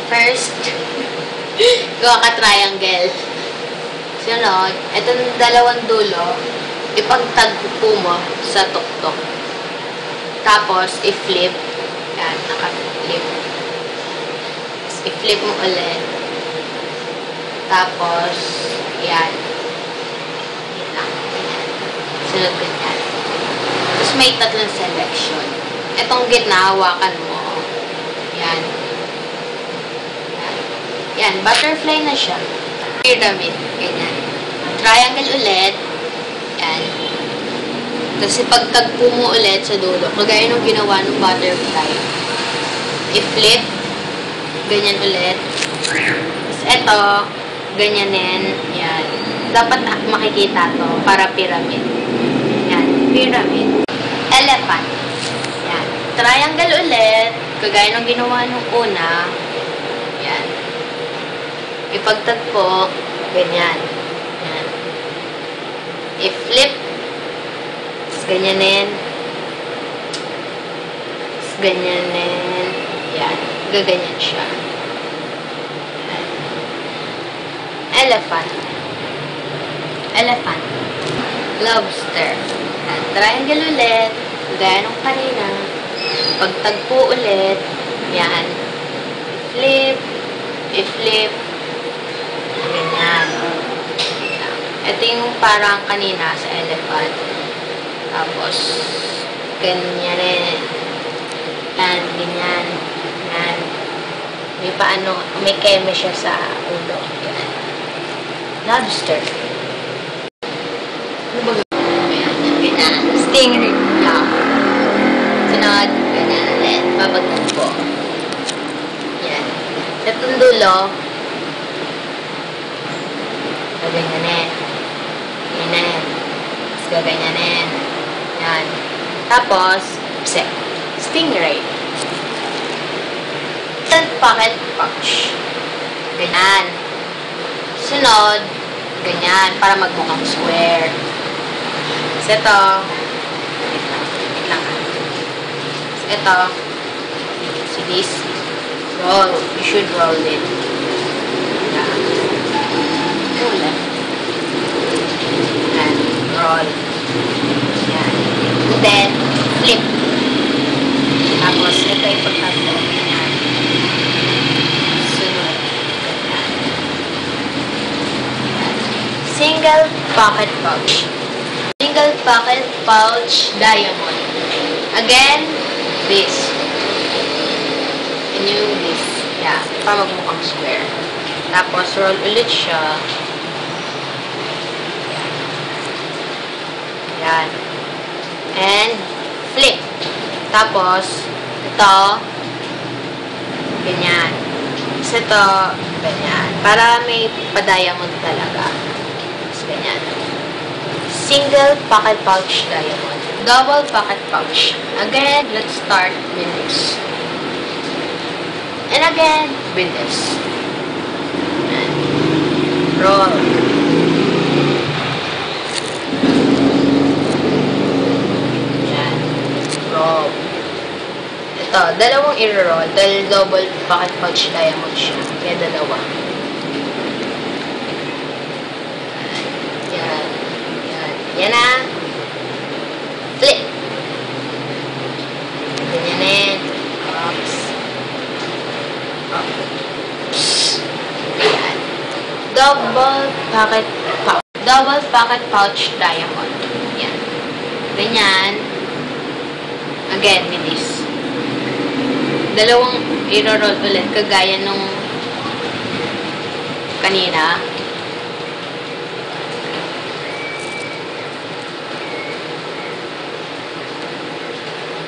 First, gawa ka triangle. Sunod, itong dalawang dulo, ipagtagpo mo sa tuktok. Tapos, i-flip. Yan, naka-flip. I-flip mo ulit. Tapos, yan. Yan lang. Sunod ganyan. Tapos, may tatlong selection. Itong gitna, hawakan mo. Yan. Yan. Yan, butterfly na siya. Pyramid. Ganyan. Triangle ulit. Yan. Tapos, ipagtagpo mo ulit sa dulo. Kagaya nung ginawa ng butterfly. I-flip. Ganyan ulit. Tapos, eto, ganyanin. Yan. Dapat makikita to para pyramid. Yan. Pyramid. Elephant. Yan. Triangle ulit. Kagaya nung ginawa nung una. Yan. Ipagtagpo. Ganyan. Yan. I-flip. Tapos, ganyanin. Tapos, ganyanin. Yan. Gaganyan siya. Yan. Elephant. Elephant. Lobster. Yan. Triangle ulit. Gaya nung kanina. Pagtagpo ulit. Yan. I-flip. I-flip. Ganyan. Ito yung parang kanina sa elephant. Tapos, ganyan eh. Yan. Ganyan. Yan. May paano, may keme siya sa ulo. Yan. Lobster. Ano ba ganyan? Ganyan. Stingray. Yan. Sunod. Ganyan ulit. Babagtagpo. Yan. Itong dulo. Gaganyanin. Ganyanin. Tapos gaganyanin. Yan. Tapos, stingray. Pocket pouch. Ganyan. Sunod, ganyan. Para magmukhang square. So, ito. Wait lang. So, ito. So, this. Roll. You should roll it. Yan. Roll it. Yan. Roll. Yan. And then, flip. Tapos, ito yung pagkakto. Yan. Sunod. Yan. Single pocket pouch. Single pocket pouch diamond. Again, this. And yung this. Yeah. Para magmukhang square. Tapos, roll ulit siya. Yan. Yan. And, flip. Tapos, ito, ganyan. Tapos ito, ganyan. Para may pa-diamond talaga. Tapos ganyan. Single pocket pouch diamond. Double pocket pouch. Again, let's start with this. And again, with this. And roll. Yan. Roll. Ito, dalawang i-roll dahil double pocket pouch diamond siya. Kaya dalawa. Yan. Yan. Yan na. Flip. Ganyanin. Oops. Oops. Yan. Double pocket pouch. Double pocket pouch diamond. Yan. Ganyan. Again, with this. Dalawang i-roll ulit kagaya nung kanina.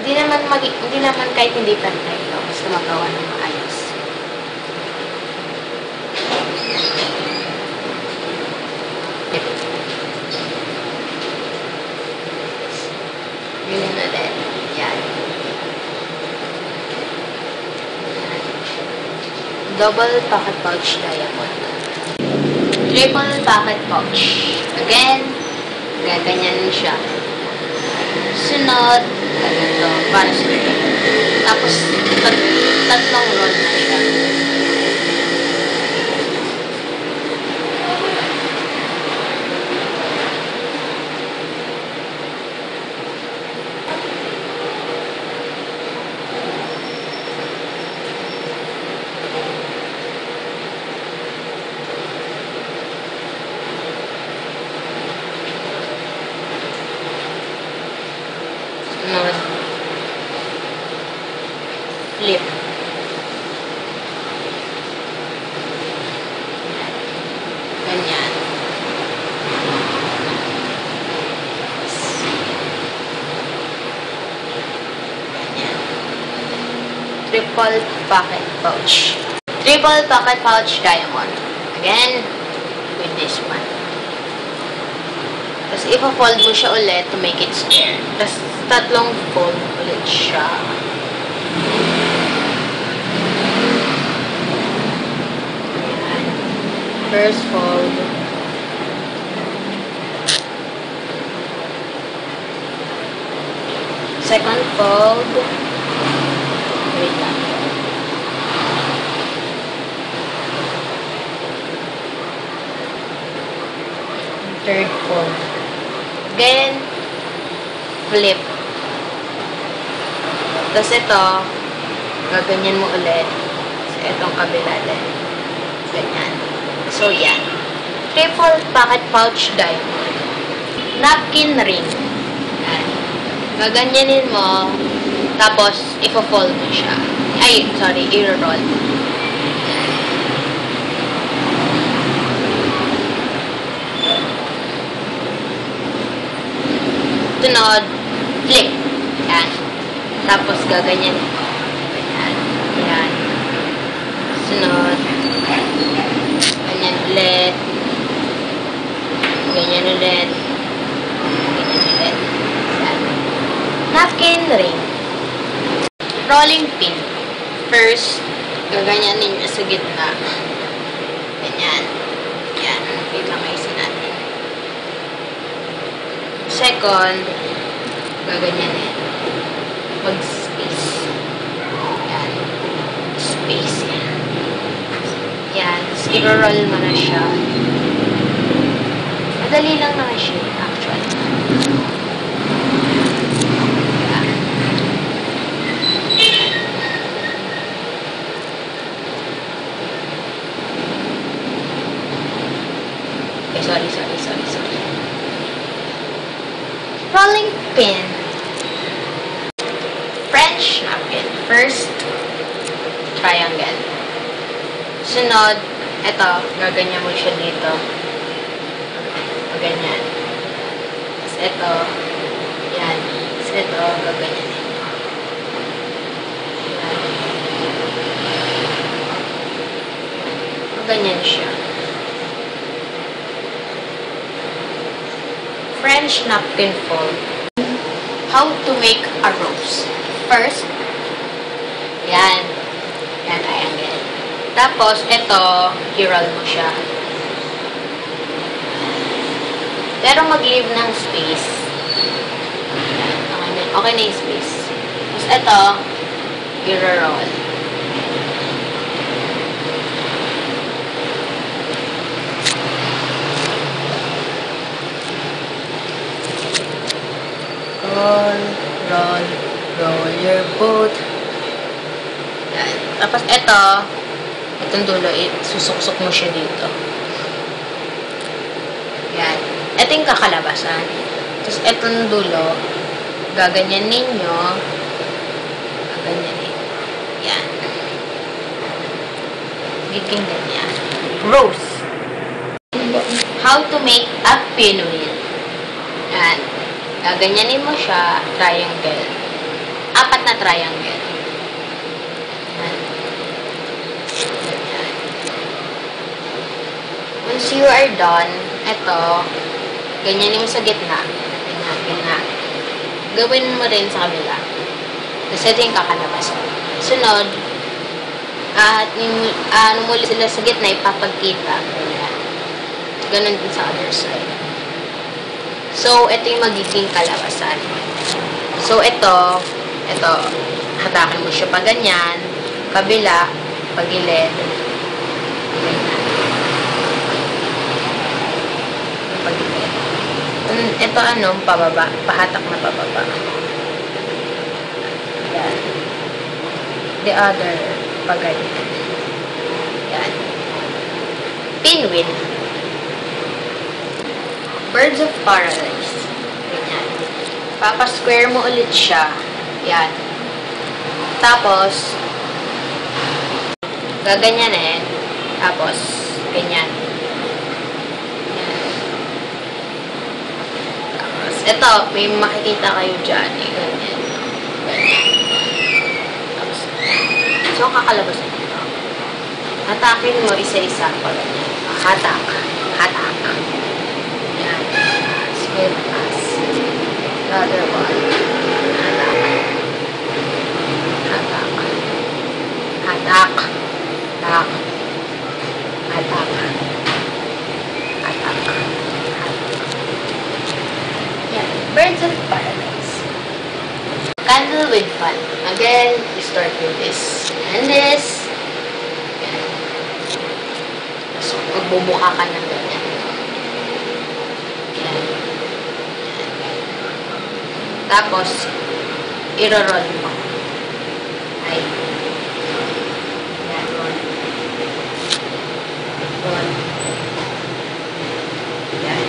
Hindi naman kahit hindi perfecto, basta magawa ng maayos. Ganyan ulit. Yan. Double pocket pouch diamond. Triple pocket pouch. Again, gaganyan siya. Sunod, ganito, para straight. Tapos, tatlong roll na siya. triple pocket pouch. Triple pocket pouch diamond. Again, with this one. Tapos, ipa-fold mo siya ulit to make it square. Tapos, tatlong fold ulit siya. Ayan. First fold. Second fold. Wait lang. Third fold. Again, flip. Tapos ito, gaganyan mo ulit. So, itong kabila din. Ganyan. So, yan. Triple pocket pouch diamond. Napkin ring. Yan. Gaganyanin mo, tapos, ipo-fold mo siya. Ay, sorry, i-roll. Sunod, flip. Yan. Tapos, gaganyan. Ganyan. Yan. Sunod. Ganyan ulit. Ganyan ulit. Ganyan ulit. Yan. Napkin ring. Rolling pin. First, gaganyanin niya sa gitna. Ganyan. Yan. Wait lang ayusin natin. Second, gaganyanin. Mag-space. Yan. Space yan. Yan. Tapos, i-roll mo na siya. Madali lang naman siya, actually. Yan. Okay, sorry. Rolling pin. French napkin. First, triangle. Sunod, ito, gaganyan mo siya dito. Ganyan. Tapos ito, yan. Tapos ito, gaganyan. Yan. Ganyan siya. French napkin fold. How to make a rose. First, yan. Yan, triangle. Tapos, ito, i-roll mo siya. Pero mag-leave ng space. Yan, okay na yung space. Tapos, ito, i-roll. Roll your boat. Yan. Tapos, itong dulo, susuksok mo siya dito. Yan. Ito yung kakalabasan. Tapos, itong dulo, gaganyan ninyo. Gaganyan. Yan. Giging ganyan. Rose. How to make a pinwheel. Yan. Gaganyanin mo siya, triangle. 4 na triangle. Yan. Once you are done, ito, ganyanin mo sa gitna. Ganyan. Gawin mo rin sa kabila. Tapos ito yung kakalabasan. Sunod, ano muli sila sa gitna, ipapagkita. Ganyan. Ganun din sa other side. So, ito yung magiging kalabasan. So, ito, hatakan mo siya pa ganyan, kabila, pagilid, ganyan. Pagilid. Ito pababa, pahatak na pababa. Yan. The other, paganyan. Yan. Pinwheel. Birds of Paradise. Ganyan. Papa-square mo ulit siya. Yan. Tapos, gaganyanin. Tapos, ganyan. Yan. Tapos, ito, may makikita kayo dyan. Ganyan. Ganyan. Tapos, So, kakalabas mo ito. Hatakin mo isa-isa pa ganyan. Hatak. Hatak. Yan. Square pass. The other one. Hatak. Hatak. Hatak. Hatak. Hatak. Hatak. Yan. Birds of Paradise. Candle with fun. Again, we start with this and this. Yan. So, magbubuka ka ng ganyan. Yan. Tapos, iro-roll mo. Ay. Yan, roll. Roll. Yan.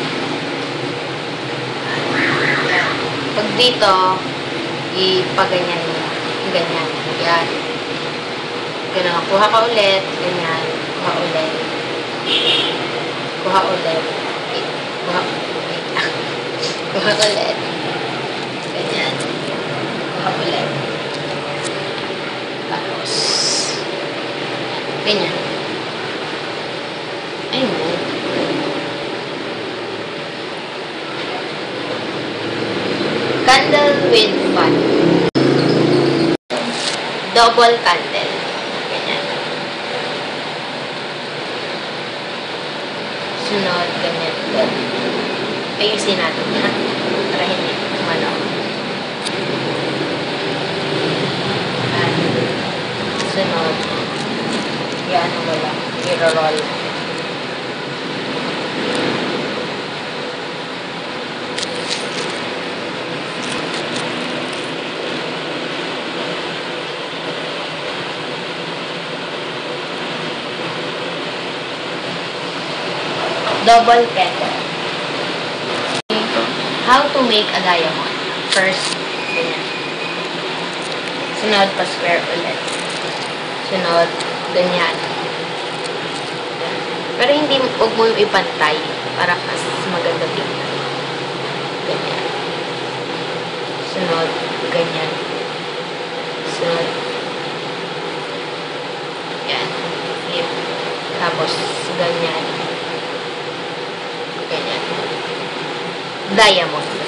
Yan. Pag dito, ipaganyan mo. Ganyan. Yan. Ganun. Kuha ka ulit. Ganyan. Kuha ulit. Kuha ulit. Kuha ulit. Kuha ulit. Ganyan. Kuha ulit. Tapos, ganyan. Ayun. Candle with fun. Double candle. Ganyan. Sunod, ganyan. Ayusin natin ha. Para hindi umano. Sunod. Yan mo lang. I-roll. Double candle. How to make a diamond. First, ganyan. Sunod, pa-square ulit. Sunod, ganyan. Pero hindi, huwag mo yung ipantay para mas maganda tingnan. Ganyan. Sunod, ganyan. Sunod. Yan. Flip. Tapos, ganyan. Ganyan. Diamond.